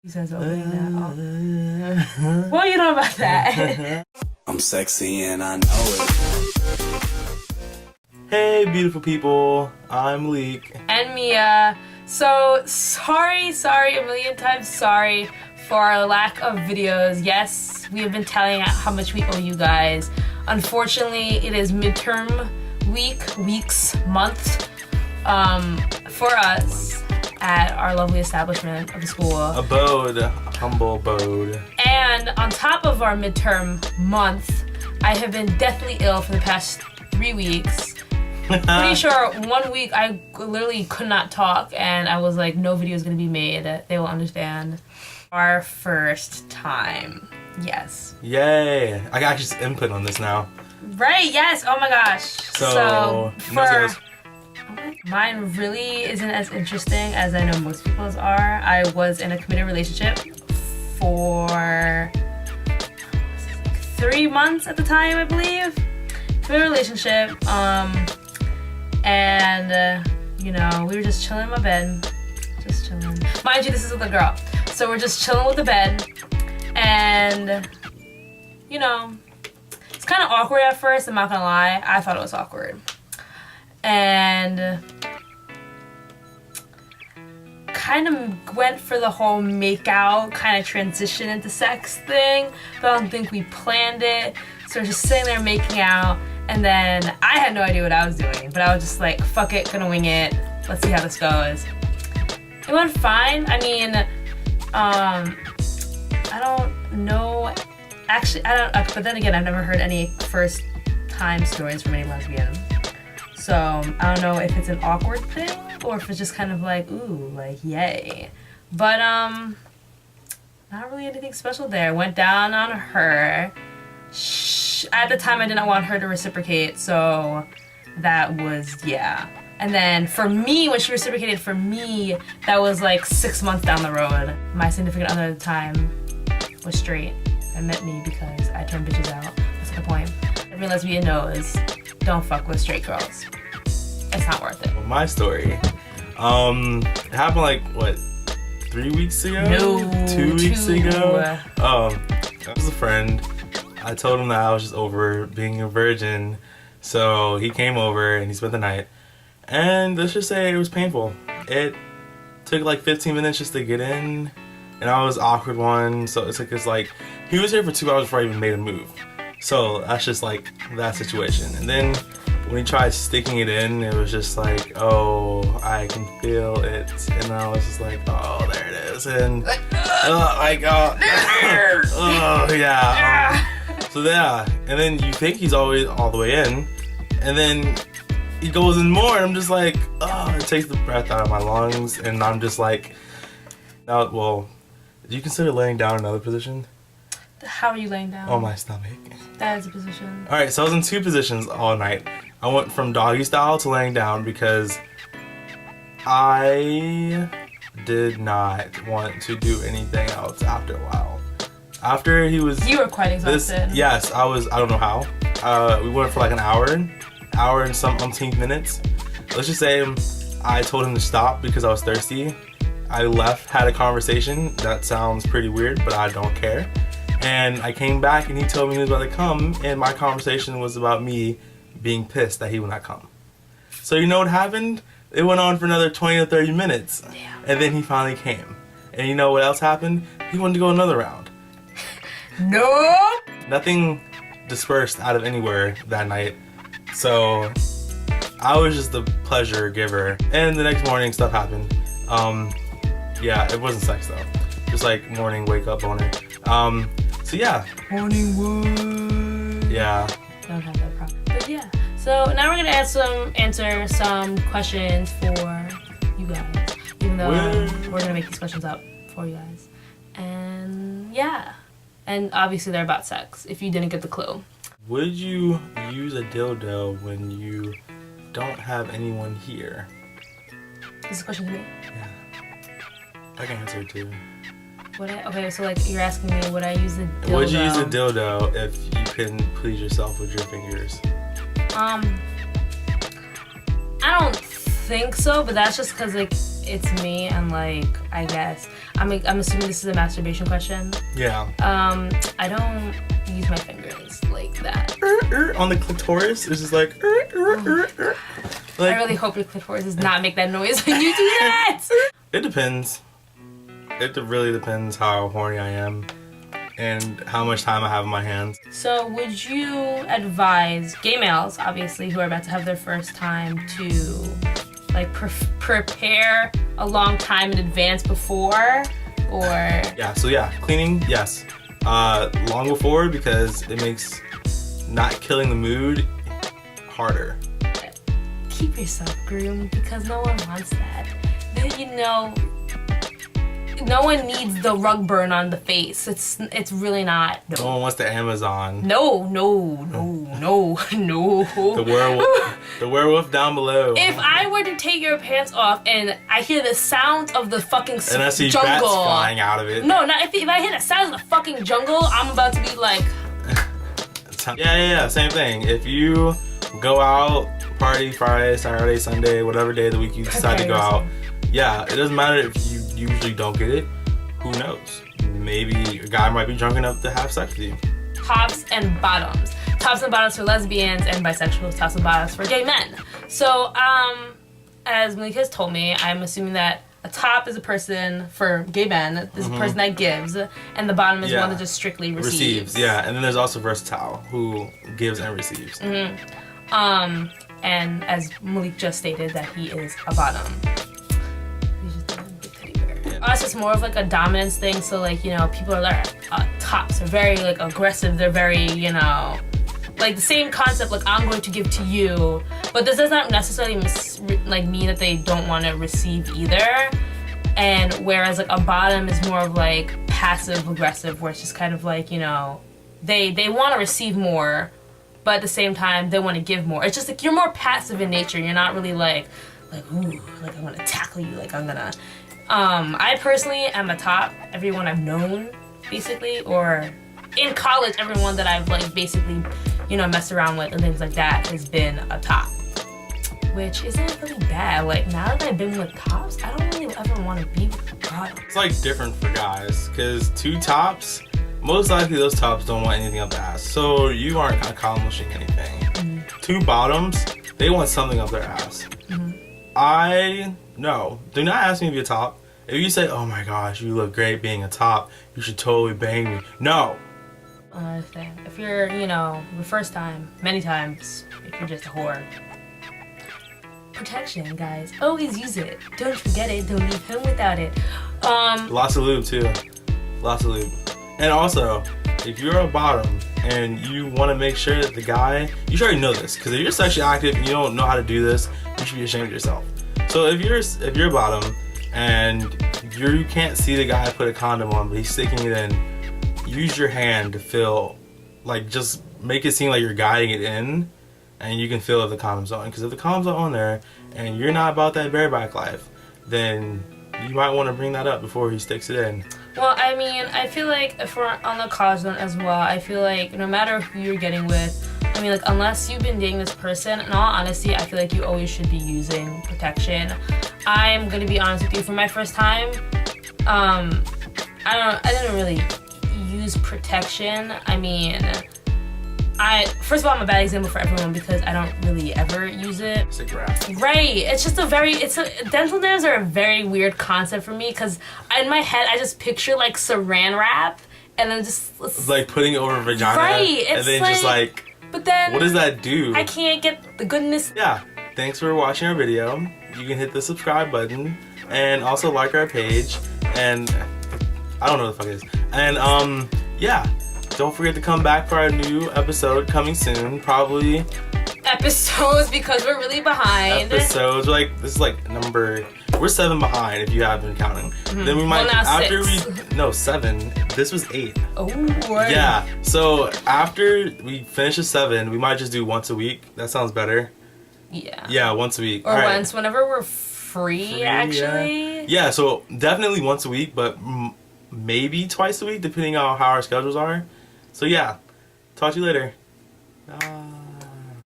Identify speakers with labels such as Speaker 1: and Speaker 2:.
Speaker 1: He says opening that. Oh. Well, you know about that.
Speaker 2: I'm sexy and I know it.
Speaker 3: Hey, beautiful people. I'm Leek.
Speaker 1: And Mia. So, sorry, a million times sorry for our lack of videos. Yes, we have been telling how much we owe you guys. Unfortunately, it is midterm month for us at our lovely establishment of the school.
Speaker 3: Humble abode.
Speaker 1: And on top of our midterm month, I have been deathly ill for the past 3 weeks. Pretty sure 1 week I literally could not talk and I was like, no video is gonna be made. They will understand. Our first time. Yes.
Speaker 3: Yay. I got just input on this now.
Speaker 1: Right, yes. Oh my gosh. So for mine really isn't as interesting as I know most people's are. I was in a committed relationship for 3 months at the time, I believe. Committed relationship. You know, we were just chilling in my bed. Just chilling. Mind you, this is with a girl. So we're just chilling with the bed. And, you know, it's kind of awkward at first, I'm not gonna lie. I thought it was awkward. And kind of went for the whole make out, kind of transition into sex thing. But I don't think we planned it. So we're just sitting there making out. And then I had no idea what I was doing, but I was just like, fuck it, gonna wing it. Let's see how this goes. It went fine. I mean, I don't know. Actually, but then again, I've never heard any first time stories from any lesbian. So I don't know if it's an awkward thing or if it's just kind of like, ooh, like, yay. But, not really anything special there. Went down on her. At the time, I did not want her to reciprocate, so that was, yeah. And then for me, when she reciprocated for me, that was like 6 months down the road. My significant other at the time was straight and met me because I turned bitches out. That's the point. Every lesbian knows, don't fuck with straight girls. It's not worth it.
Speaker 3: Well, my story, it happened like, what, 3 weeks ago?
Speaker 1: No.
Speaker 3: 2 weeks ago? I was a friend. I told him that I was just over being a virgin, so he came over and he spent the night. And let's just say it was painful. It took like 15 minutes just to get in, and I was awkward one, so it's like he was here for 2 hours before I even made a move. So that's just like that situation. And then when he tried sticking it in, it was just like, oh, I can feel it. And I was just like, oh, there it is. And oh yeah. So yeah, and then you think he's always all the way in, and then he goes in more, and I'm just like, oh, it takes the breath out of my lungs, and I'm just like, now, well, do you consider laying down another position?
Speaker 1: How are you laying down?
Speaker 3: On my stomach.
Speaker 1: That is a position.
Speaker 3: Alright, so I was in 2 positions all night. I went from doggy style to laying down because I did not want to do anything else after a while. After he was...
Speaker 1: You were quite exhausted.
Speaker 3: Yes, I was. I don't know how. We went for like an hour and some umpteenth minutes. Let's just say I told him to stop because I was thirsty. I left, had a conversation. That sounds pretty weird, but I don't care. And I came back and he told me he was about to come, and my conversation was about me being pissed that he would not come. So you know what happened? It went on for another 20 or 30 minutes.
Speaker 1: Damn.
Speaker 3: And then he finally came. And you know what else happened? He wanted to go another round.
Speaker 1: No!
Speaker 3: Nothing dispersed out of anywhere that night. So I was just the pleasure giver. And the next morning stuff happened. Yeah, it wasn't sex though. Just like morning wake up boner. So yeah.
Speaker 1: Morning wood.
Speaker 3: Yeah.
Speaker 1: Don't have that problem. But yeah. So now we're gonna answer some questions for you guys. Even though we're gonna make these questions up for you guys. And yeah. And obviously they're about sex, if you didn't get the clue.
Speaker 3: Would you use a dildo when you don't have anyone here?
Speaker 1: This is a question to me?
Speaker 3: Yeah. I can answer it too.
Speaker 1: Okay, so like you're asking me, would I use a dildo?
Speaker 3: Would you use a dildo if you couldn't please yourself with your fingers?
Speaker 1: I don't think so, but that's just because like it's me and like I guess I'm assuming this is a masturbation question.
Speaker 3: Yeah.
Speaker 1: I don't use my fingers like that.
Speaker 3: On the clitoris, it's just like.
Speaker 1: I really hope your clitoris does not make that noise when you do that.
Speaker 3: It depends. It really depends how horny I am and how much time I have in my hands.
Speaker 1: So would you advise gay males, obviously, who are about to have their first time to like prepare a long time in advance before, or?
Speaker 3: Yeah, so cleaning, yes. Long before, because it makes not killing the mood harder.
Speaker 1: Keep yourself groomed because no one wants that. You know, no one needs the rug burn on the face. It's really not. No.
Speaker 3: No one wants the Amazon.
Speaker 1: No.
Speaker 3: The werewolf down below.
Speaker 1: If I were to take your pants off and I hear the sounds of the fucking
Speaker 3: and I see
Speaker 1: jungle
Speaker 3: bats flying out of it.
Speaker 1: No, not if I hear the sounds of the fucking jungle, I'm about to be like.
Speaker 3: Yeah, same thing. If you go out, party Friday, Saturday, Sunday, whatever day of the week you decide to go out. Yeah, it doesn't matter if you usually don't get it. Who knows? Maybe a guy might be drunk enough to have sex with you.
Speaker 1: Tops and bottoms. Tops and bottoms for lesbians and bisexuals. Tops and bottoms for gay men. So, as Malika has told me, I'm assuming that a top is a person for gay men. Is a person that gives, and the bottom is one that just strictly receives.
Speaker 3: Yeah, and then there's also versatile, who gives and receives.
Speaker 1: And as Malik just stated, that he is a bottom. He's just a big teddy bear. Yeah. Us, it's more of like a dominance thing. So like, you know, people are like tops are very like aggressive. They're very, you know, like the same concept. Like I'm going to give to you, but this does not necessarily mean that they don't want to receive either. And whereas like a bottom is more of like passive aggressive, where it's just kind of like, you know, they want to receive more, but at the same time, they want to give more. It's just like you're more passive in nature. You're not really like, ooh, like I'm gonna tackle you, like I'm gonna. I personally am a top. Everyone I've known, basically, or in college, everyone that I've like basically, you know, messed around with and things like that has been a top, which isn't really bad. Like now that I've been with tops, I don't really ever want to be with a bottom.
Speaker 3: It's like different for guys, because two tops. Most likely those tops don't want anything up the ass, so you aren't accomplishing anything. Two bottoms, they want something up their ass. No, do not ask me to be a top. If you say, oh my gosh, you look great being a top, you should totally bang me. No.
Speaker 1: Another thing, if you're, you know, the first time, many times, if you're just a whore. Protection, guys. Always use it. Don't forget it. Don't leave home without it.
Speaker 3: Lots of lube too. Lots of lube. And also, if you're a bottom and you want to make sure that the guy, you should already know this, because if you're sexually active and you don't know how to do this, you should be ashamed of yourself. So if you're a bottom and you can't see the guy put a condom on, but he's sticking it in, use your hand to feel, like just make it seem like you're guiding it in, and you can feel if the condom's on. Because if the condom's not on there and you're not about that bareback life, then you might want to bring that up before he sticks it in.
Speaker 1: Well, I mean, I feel like if we're on the college note as well, I feel like no matter who you're getting with, I mean, like, unless you've been dating this person, in all honesty, I feel like you always should be using protection. I'm gonna be honest with you, for my first time, I didn't really use protection. I mean, first of all, I'm a bad example for everyone because I don't really ever use it. Right. It's just dental dams are a very weird concept for me because in my head, I just picture like saran wrap and then just
Speaker 3: like putting it over a vagina.
Speaker 1: Right.
Speaker 3: And then just like,
Speaker 1: but then
Speaker 3: what does that do?
Speaker 1: I can't get the goodness.
Speaker 3: Yeah. Thanks for watching our video. You can hit the subscribe button and also like our page. And I don't know what the fuck it is. And yeah. Don't forget to come back for our new episode coming soon. Probably
Speaker 1: episodes because we're really behind.
Speaker 3: Episodes like this is like we're 7 behind if you have been counting. Then we might after 7. This was 8.
Speaker 1: Oh.
Speaker 3: Yeah. So after we finish the 7, we might just do once a week. That sounds better.
Speaker 1: Yeah.
Speaker 3: Yeah, once a week.
Speaker 1: Or once whenever we're free actually.
Speaker 3: Yeah. So definitely once a week, but maybe twice a week depending on how our schedules are. So yeah, talk to you later. Bye.